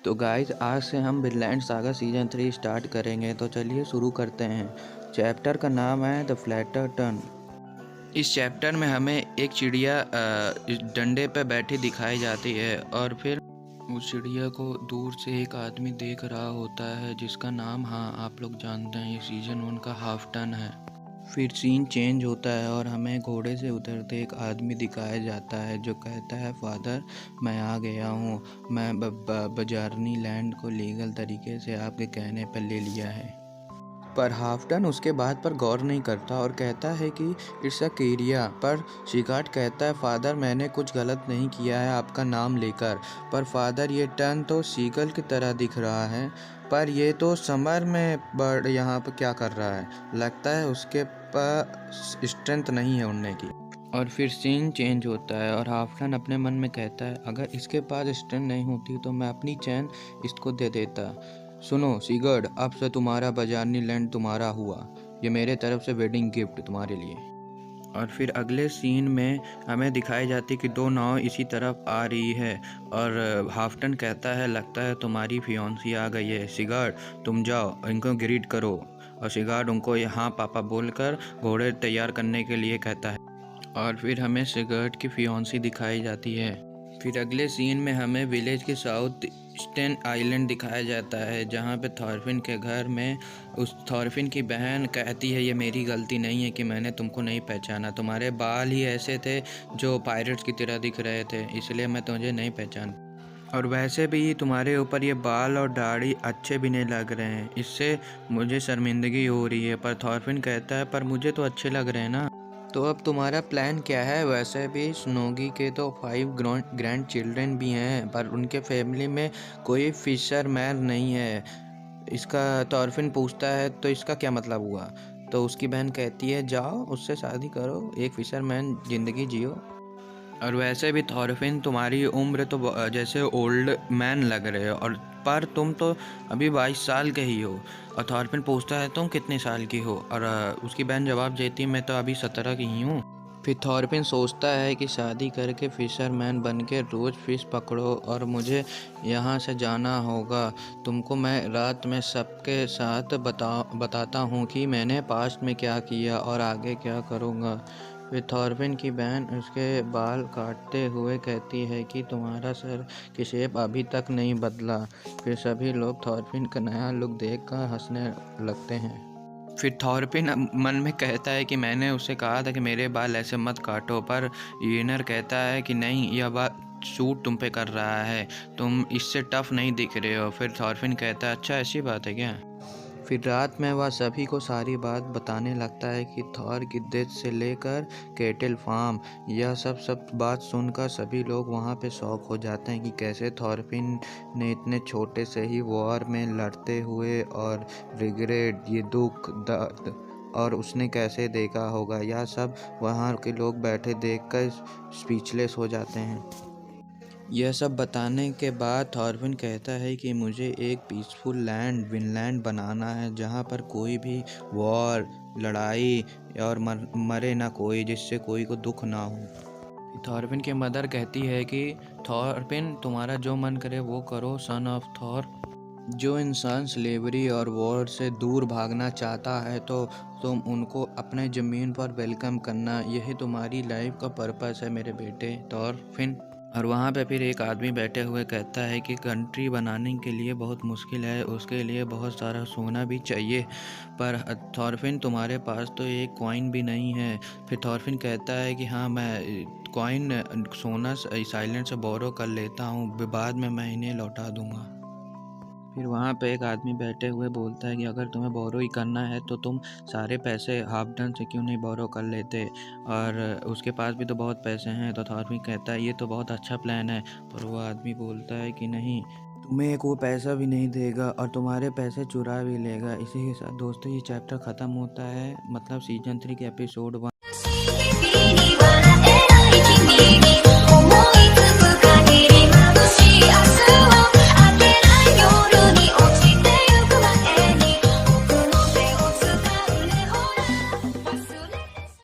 तो गाइस आज से हम विनलैंड सागा सीजन 3 स्टार्ट करेंगे। तो चलिए शुरू करते हैं। चैप्टर का नाम है द फ्लैटर टर्न। इस चैप्टर में हमें एक चिड़िया इस डंडे पे बैठी दिखाई जाती है और फिर उस चिड़िया को दूर से एक आदमी देख रहा होता है जिसका नाम, हाँ आप लोग जानते हैं, ये सीजन 1 का हाफ टन है। फिर सीन चेंज होता है और हमें घोड़े से उतरते एक आदमी दिखाया जाता है जो कहता है, फादर मैं आ गया हूँ, मैं बजारनी लैंड को लीगल तरीके से आपके कहने पर ले लिया है। पर हाफ्टन उसके बात पर गौर नहीं करता और कहता है कि इट्स अ केरिया। पर शिकार्ड कहता है, फादर मैंने कुछ गलत नहीं किया है आपका नाम लेकर। पर फादर ये टर्न तो सीगल की तरह दिख रहा है, पर ये तो समर में बर्ड यहाँ पर क्या कर रहा है, लगता है उसके पास स्ट्रेंथ नहीं है उड़ने की। और फिर सीन चेंज होता है और हाफ्टन अपने मन में कहता है, अगर इसके पास स्ट्रेंथ नहीं होती तो मैं अपनी चैन इसको दे देता। सुनो सीगर्ड, अब से तुम्हारा बजारनी लैंड तुम्हारा हुआ, ये मेरे तरफ से वेडिंग गिफ्ट तुम्हारे लिए। और फिर अगले सीन में हमें दिखाई जाती कि दो नाव इसी तरफ आ रही है और हाफ्टन कहता है, लगता है तुम्हारी फियांसी आ गई है, सिगार्ड तुम जाओ इनको ग्रीट करो। और सिगार्ड उनको यहाँ पापा बोलकर घोड़े तैयार करने के लिए कहता है। और फिर हमें सिगर्ट की फियांसी दिखाई जाती है। फिर अगले सीन में हमें विलेज के साउथ ईस्टर्न आइलैंड दिखाया जाता है जहाँ पे थॉरफिन के घर में उस थॉरफिन की बहन कहती है, ये मेरी गलती नहीं है कि मैंने तुमको नहीं पहचाना, तुम्हारे बाल ही ऐसे थे जो पायरेट्स की तरह दिख रहे थे, इसलिए मैं तुझे नहीं पहचान, और वैसे भी तुम्हारे ऊपर ये बाल और दाढ़ी अच्छे भी नहीं लग रहे हैं, इससे मुझे शर्मिंदगी हो रही है। पर थॉरफिन कहता है, पर मुझे तो अच्छे लग रहे हैं ना। तो अब तुम्हारा प्लान क्या है? वैसे भी स्नोगी के तो 5 ग्रैंड चिल्ड्रन भी हैं, पर उनके फैमिली में कोई फिशरमैन नहीं है। इसका थॉरफिन पूछता है, तो इसका क्या मतलब हुआ? तो उसकी बहन कहती है, जाओ उससे शादी करो, एक फिशरमैन ज़िंदगी जियो। और वैसे भी थॉरफिन तुम्हारी उम्र तो जैसे ओल्ड मैन लग रहे हो, और पर तुम तो अभी 22 साल के ही हो। और थॉरफिन पूछता है, तुम कितने साल की हो? और उसकी बहन जवाब देती है, मैं तो अभी 17 की ही हूँ। फिर थॉरफिन सोचता है कि शादी करके फिशरमैन बन के रोज़ फिश पकड़ो और मुझे यहाँ से जाना होगा। तुमको मैं रात में सबके साथ बताता हूँ कि मैंने पास्ट में क्या किया और आगे क्या करूँगा। फिर थॉरफिन की बहन उसके बाल काटते हुए कहती है कि तुम्हारा सर की शेप अभी तक नहीं बदला। फिर सभी लोग थॉरफिन का नया लुक देखकर हंसने लगते हैं। फिर थॉरफिन मन में कहता है कि मैंने उसे कहा था कि मेरे बाल ऐसे मत काटो, पर येनर कहता है कि नहीं, यह बात सूट तुम पे कर रहा है, तुम इससे टफ नहीं दिख रहे हो। फिर थॉरफिन कहता है, अच्छा ऐसी बात है क्या? फिर रात में वह सभी को सारी बात बताने लगता है कि थॉर की डेथ से लेकर केटल फार्म, यह सब बात सुनकर सभी लोग वहाँ पे शॉक हो जाते हैं कि कैसे थॉरफिन ने इतने छोटे से ही वॉर में लड़ते हुए और रिग्रेट, ये दुख दर्द, और उसने कैसे देखा होगा। यह सब वहाँ के लोग बैठे देखकर स्पीचलेस हो जाते हैं। यह सब बताने के बाद थॉरफिन कहता है कि मुझे एक पीसफुल लैंड विनलैंड बनाना है जहाँ पर कोई भी वॉर, लड़ाई और मरे ना कोई, जिससे कोई को दुख ना हो। थॉरफिन की मदर कहती है कि थॉरफिन तुम्हारा जो मन करे वो करो, सन ऑफ थॉर। जो इंसान स्लेवरी और वॉर से दूर भागना चाहता है तो तुम उनको अपने ज़मीन पर वेलकम करना, यही तुम्हारी लाइफ का पर्पस है मेरे बेटे थॉरफिन। और वहाँ पे फिर एक आदमी बैठे हुए कहता है कि कंट्री बनाने के लिए बहुत मुश्किल है, उसके लिए बहुत सारा सोना भी चाहिए, पर थॉरफिन तुम्हारे पास तो एक कॉइन भी नहीं है। फिर थॉरफिन कहता है कि हाँ, मैं कॉइन सोना इस आइलैंड से बोरो कर लेता हूँ, बाद में मैं इन्हें लौटा दूंगा। फिर वहाँ पे एक आदमी बैठे हुए बोलता है कि अगर तुम्हें बोरो ही करना है तो तुम सारे पैसे हाफ डन से क्यों नहीं बोरो कर लेते, और उसके पास भी तो बहुत पैसे हैं। तो थॉरफिन कहता है, ये तो बहुत अच्छा प्लान है, पर वो आदमी बोलता है कि नहीं, तुम्हें एक वो पैसा भी नहीं देगा और तुम्हारे पैसे चुरा भी लेगा। इसी के साथ दोस्तों ये चैप्टर ख़त्म होता है, मतलब सीजन 3 के एपिसोड 1।